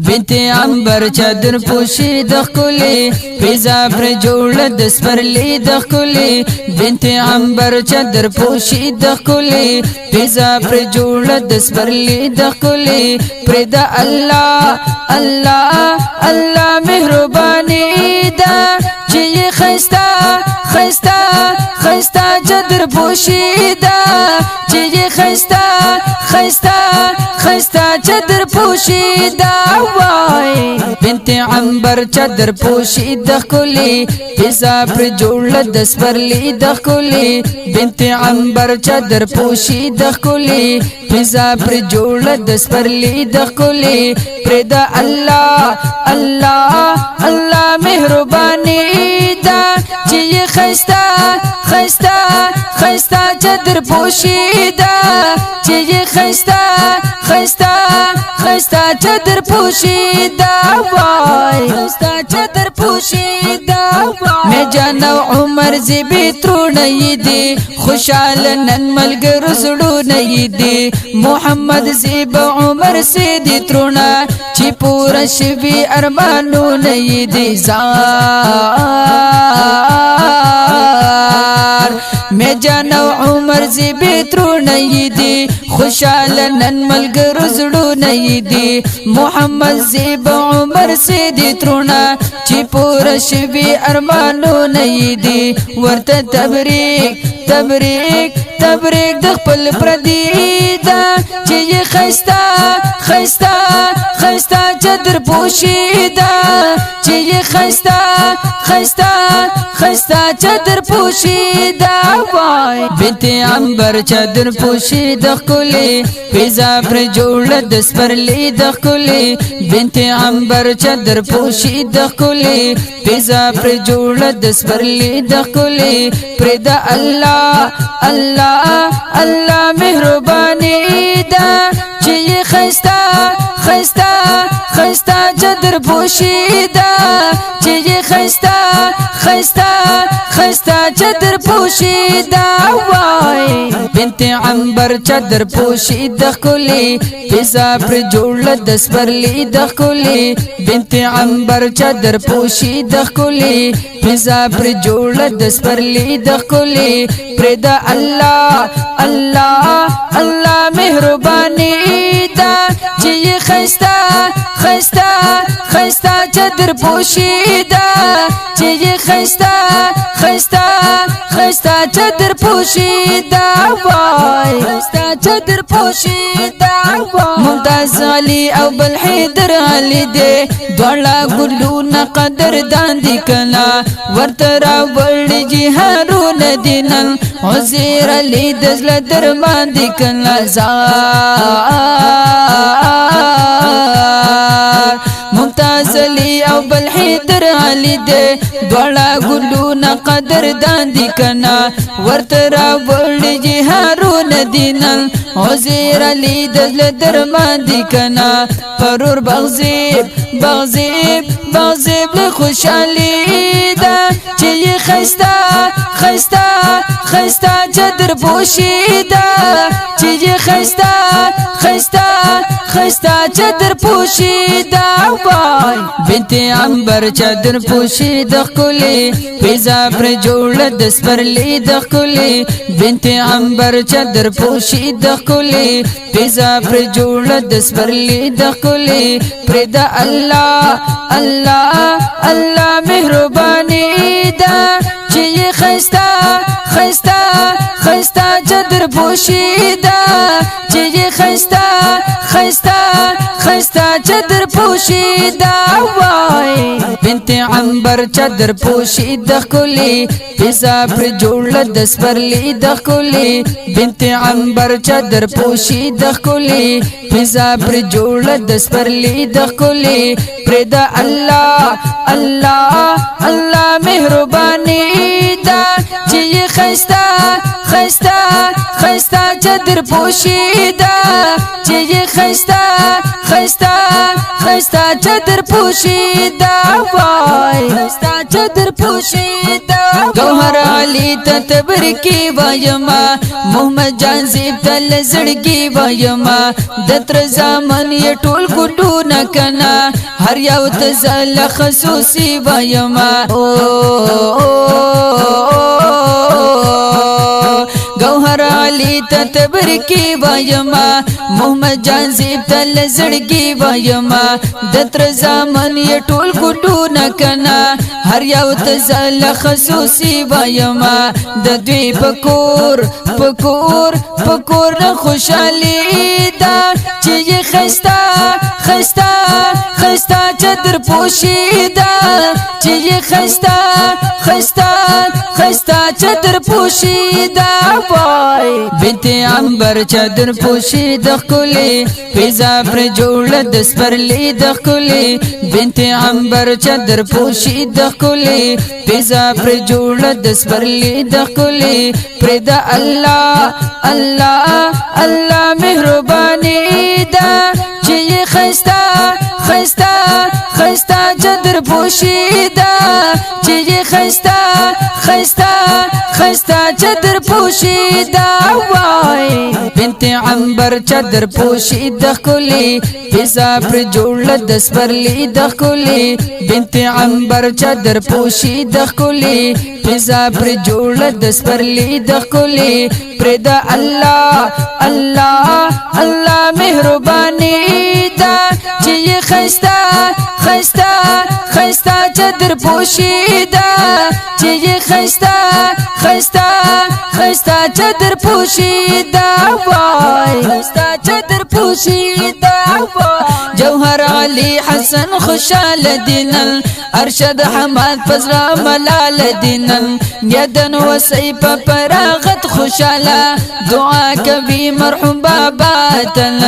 بنت عنبر چادر پوشی د خکلی پیزا پر جوړ د سپرلی د خکلی بنت عنبر چادر پوشی د خکلی پیزا پر جوړ د سپرلی د خکلی پر د الله الله الله مهربانی دا چې خستا خستا خستا چادر پوشی دا چې خستا خستا خستا چادر پوشی دا وای بنت عنبر چادر پوشی د خکلی پیزا پر جوړ د سپرلی د خکلی بنت عنبر چادر پوشی د خکلی پیزا پر جوړ د سپرلی د خکلی پر د الله الله الله مهربانی دا چې خستا خستا خستا چادر پوشی دا چې خستا خستا خستا چادر پوشی دا وای خستا چادر پوشی دا وای می جان عمر زبی ترونه دی خوشال نن ملګر زړونه دی محمد زیب عمر سیدی ترونه چې پورا شوی ارمانونه دی زار می جان عمر زیب ترونه دی خوشال نن ملګر زړونه دی محمد زیب عمر سیدی ترونه چې پورا شوی ارمانونه دی ورته تبریک تبریک تبریک د خپل پردی دا چې خستا خستا خستا چادر پوشی دا چې خستا خستا خستا چادر پوشی دا وای بنت عنبر چادر پوشی د خکلی پیزا پر جوړ د سپرلی د خکلی بنت عنبر چادر پوشی د خکلی پیزا پر جوړ د سپرلی د خکلی پر د الله الله الله مهربانی دا چې خستا خستا خستا چادر پوشی دا چې خستا خستا خستا چادر پوشی دا وای بنت عنبر چادر پوشی د خکلی پیزا پر جوړ د سپرلی د خکلی بنت عنبر چادر پوشی د خکلی پیزا پر جوړ د سپرلی د خکلی پر د الله الله الله مهربانی دا چې خستا خستا خستا چادر پوشی دا چې خستا خستا خستا چادر پوشی دا وای خستا چادر پوشی دا وای ممتاز علی او بل حیدر علی دے دوړه ګلونه قدر داندې کنا ورته راوړي جهارونه دینن عزیر علی دزله در باندې کنا ممتاز علی او بل حیدر علی دے دوړه ګلونه قدر داندې کنا ورته راوړي جهارونه دینن عزیر علی دزله در باندې کنا پرور بغزیب بغزیب بغزیب له خوشالي دا چې خستا خستا خستا چادر پوشی دا چې خستا خستا خستا چادر پوشی دا وای بنت عنبر چادر پوشی د خکلی پیزا پر جوړ د سپرلی د خکلی بنت عنبر چادر پوشی د خکلی پیزا پر جوړ د سپرلی د خکلی پر د الله الله الله مهربانی دا چې خستا خستا خستا چادر پوشی دا چې خستا خستا خستا چادر پوشی دا وای بنت عنبر چادر پوشی د خکلی پیزا پر جوړ د سپرلی د خکلی بنت عنبر چادر پوشی د خکلی پیزا پر جوړ د سپرلی د خکلی پر د الله الله الله مهربانی دا چې خستا خستا خستا چادر پوشیدا چی خستا خستا خستا چادر پوشیدا وای خستا چادر پوشیدا گوهر علی تبرکی وایما محمد جان زیب تل زړګي وایما دتر زمان یې ټول ګډو نکنا هر یو تزل خصوصي وایما گوهر علی تبرکی وایما محمد جان زیب تل زړګي وایما دتر زمان یې ټول ګډو نکنا هر یو تزل خصوصي وایما د دوی پکور پکور پکور خوشالي دا چې خستا خستا خستا چادر پوشیدا چې خستا خستا خستا چادر پوشیدا وای بنت عنبر چادر پوشیدا خولي فیضا پر جوړ د سپرلی د خولي بنت عنبر چادر پوشیدا خولي فیضا پر جوړ د سپرلی د خولي پر د الله الله الله مهرباني دا چې خستا خستا خستا چادر پوشیدا چې خستا خستا خستا چادر پوشیدا وای بنت عنبر چادر پوشیدا خولي فیضا پر جوړ د سپرلی د خولي بنت عنبر چادر پوشیدا خولي فیضا پر جوړ د سپرلی د خولي پر د الله الله الله مهرباني دا چې خستا خستا خستا چادر پوشیدا چې خستا خستا خستا چادر پوشیدا وای خستا چادر پوشیدا وای جوهر علی حسن خوشال دینن ارشد حماد فزرا ملال دینن یدن وسیپ پراغت خوشالا دعا کوي مرحوم بابا تن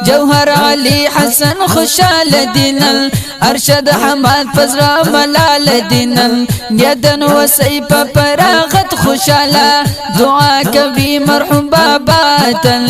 جوهر علی حسن خوشال دینن ارشد حماد فزرا ملال دینن یدن وسیپ پراغت خوشالا دعا کوي مرحوم بابا تن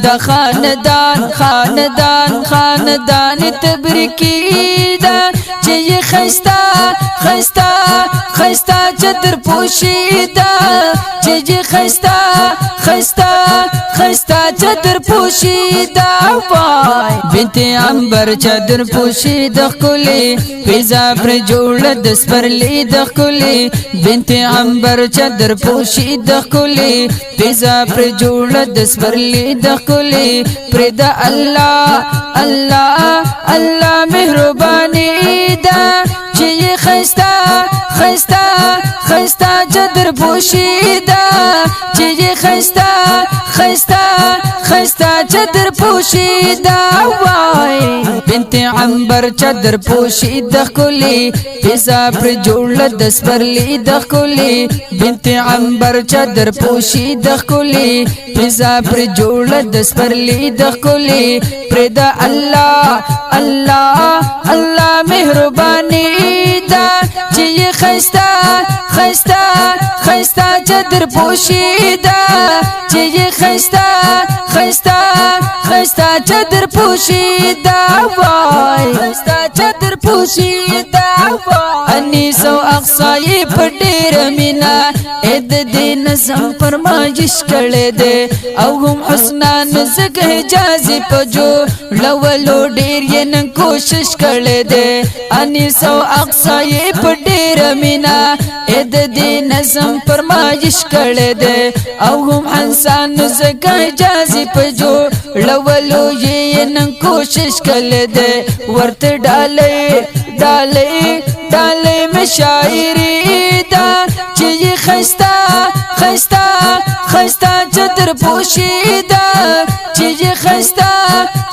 د خاندان خاندان خاندان تبرکی دا چې خستا خستا خستا چادر پوشیدا چې خستا خستا خستا چادر پوشیدا وای بنت عنبر چادر پوشیدا خولي فیضا پر جوړ د سپرلی د خولي بنت عنبر چادر پوشیدا خولي فیضا پر جوړ د سپرلی د خولي پر د الله الله الله مهرباني دا چې خستا خستا خستا چادر پوشیدا چې خستا خستا خستا چادر پوشیدا وای بنت عنبر چادر پوشیدا خولي فیضا پر جوړ د سپرلی د خولي بنت عنبر چادر پوشیدا خولي فیضا پر جوړ د سپرلی د خولي پر د الله الله الله مهرباني دا چې خستا خستا خستا چادر پوشیدا چې خستا خستا خستا چادر پوشیدا وای خستا چادر پوشیدا وای انیس او اقصای په ډیر مینا اې د دین سم فرمایش کړي دي او هم حسنان زګ اجازه پجو لولو ډیر یې نن کوشش کړي دي انیس او اقصای په ډیر مینا اې د دین سم فرمایش کړي دي او هم حسن زګ اجازه پجو لولو یې نن کوشش کړي دي ورته ډالې ډالې ډالې مشاعری دا چې خستا خستا خستا چادر پوشیدا چې خستا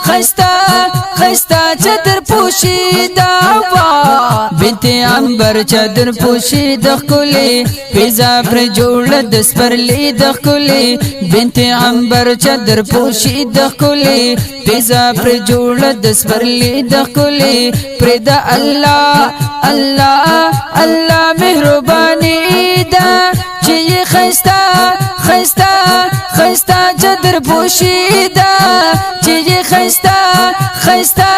خستا خستا چادر پوشیدا وا بنت عنبر چادر پوشیدا خلی پیزا پر جوړ د سپرلی د خلی بنت عنبر چادر پوشیدا خلی پیزا پر جوړ د سپرلی د خلی پر د الله الله الله مهرباني دا چې خستا خستا خستا چادر پوشیدا چې خستا خستا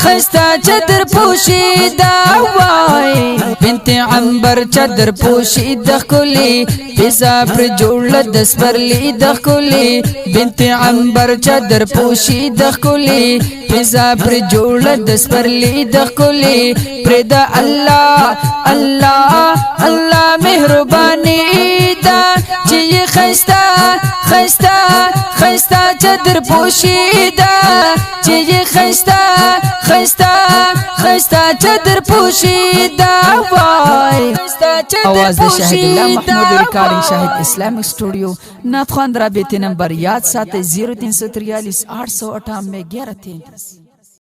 خستا چادر پوشیدا وای بنت عنبر چادر پوشیدا خلی پیزا پر جوړ د سپرلی د خلی بنت عنبر چادر پوشیدا خلی پیزا پر جوړ د سپرلی د خلی پر د الله الله الله مهرباني دا چې خستا خستا خستا چادر پوشیدا چې خستا خستا خستا چادر پوشیدا وای आवाज د شاهد الله محمود ریکارډینګ شاهد اسلامک स्टूडियो नाथ खान रابطه नंबर याद साथ 0343 898 1133